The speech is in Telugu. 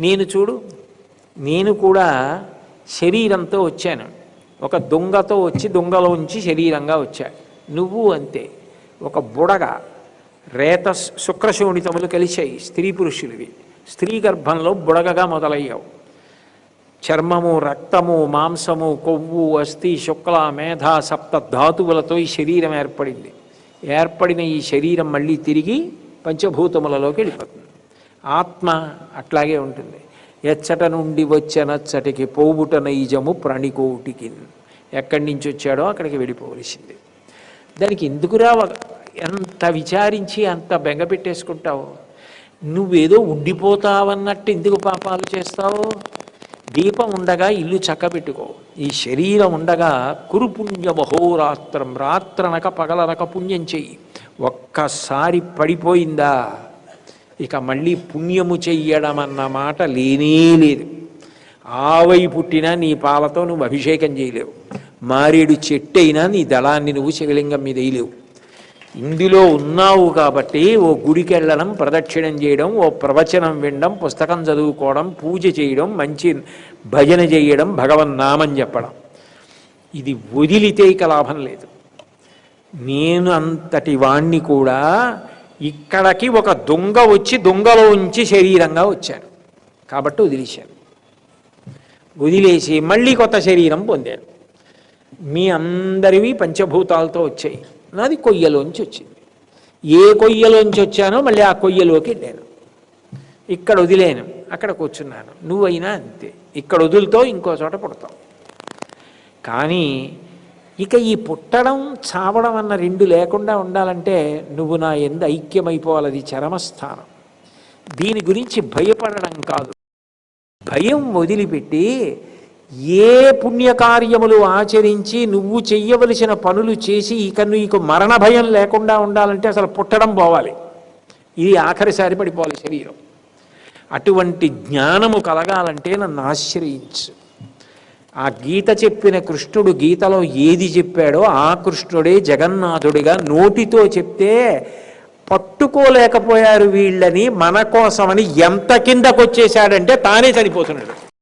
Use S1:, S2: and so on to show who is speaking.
S1: నేను చూడు, నేను కూడా శరీరంతో వచ్చాను. ఒక దొంగతో వచ్చి దొంగలోంచి శరీరంగా వచ్చా. నువ్వు అంతే, ఒక బుడగ, రేత శుక్రశోణితములు కలిశాయి, స్త్రీ పురుషులవి. స్త్రీ గర్భంలో బుడగగా మొదలయ్యావు. చర్మము, రక్తము, మాంసము, కొవ్వు, అస్థి, శుక్ల, మేధ, సప్త ధాతువులతో ఈ శరీరం ఏర్పడింది. ఏర్పడిన ఈ శరీరం మళ్ళీ తిరిగి పంచభూతములలోకి వెళ్ళిపోతుంది. ఆత్మ అట్లాగే ఉంటుంది. ఎచ్చట నుండి వచ్చనచ్చటికి పోవుట నైజము ప్రణికోటికి. ఎక్కడి నుంచి వచ్చాడో అక్కడికి వెళ్ళిపోవలసింది. దానికి ఎందుకురా ఎంత విచారించి అంత బెంగ పెట్టేసుకుంటావు? నువ్వేదో ఉండిపోతావన్నట్టు ఎందుకు పాపాలు చేస్తావు? దీపం ఉండగా ఇల్లు చక్కబెట్టుకో. ఈ శరీరం ఉండగా కురుపుణ్యమహోరాత్రం, రాత్రనక పగలనక పుణ్యం చెయ్యి. ఒక్కసారి పడిపోయిందా ఇక మళ్ళీ పుణ్యము చెయ్యడం అన్న మాట లేనే లేదు. ఆవై పుట్టినా నీ పాలతో నువ్వు అభిషేకం చేయలేవు. మారేడు చెట్టు అయినా నీ దళాన్ని నువ్వు శివలింగం మీద వేయలేవు. ఇందులో ఉన్నావు కాబట్టి ఓ గుడికి వెళ్ళడం, ప్రదక్షిణం చేయడం, ఓ ప్రవచనం వినడం, పుస్తకం చదువుకోవడం, పూజ చేయడం, మంచి భజన చేయడం, భగవన్నామం చెప్పడం, ఇది వదిలితే ఇక లాభం లేదు. నేను అంతటి వాణ్ణి కూడా ఇక్కడికి ఒక దొంగ వచ్చి దొంగలోంచి శరీరంగా వచ్చాను కాబట్టి వదిలేశాను. వదిలేసి మళ్ళీ కొత్త శరీరం పొందాను. మీ అందరివి పంచభూతాలతో వచ్చాయి, నాది కొయ్యలోంచి వచ్చింది. ఏ కొయ్యలోంచి వచ్చానో మళ్ళీ ఆ కొయ్యలోకి వెళ్ళాను. ఇక్కడ వదిలేను, అక్కడ కూర్చున్నాను. నువ్వైనా అంతే, ఇక్కడ వదులుతో ఇంకో చోట పుడతావు. కానీ ఇక ఈ పుట్టడం చావడం అన్న రెండు లేకుండా ఉండాలంటే నువ్వు నా యందు ఐక్యమైపోవాలి. అది చరమస్థానం. దీని గురించి భయపడడం కాదు, భయం వదిలిపెట్టి ఏ పుణ్యకార్యములు ఆచరించి నువ్వు చెయ్యవలసిన పనులు చేసి ఇక నీకు మరణ భయం లేకుండా ఉండాలంటే అసలు పుట్టడం పోవాలి. ఇది ఆఖరిసారి పడిపోవాలి శరీరం. అటువంటి జ్ఞానము కలగాలంటే నన్ను ఆశ్రయించు. ఆ గీత చెప్పిన కృష్ణుడు గీతలో ఏది చెప్పాడో ఆ కృష్ణుడే జగన్నాథుడిగా నోటితో చెప్తే పట్టుకోలేకపోయారు వీళ్ళని, మన కోసమని ఎంత కిందకొచ్చేశాడంటే తానే చనిపోతున్నాడు.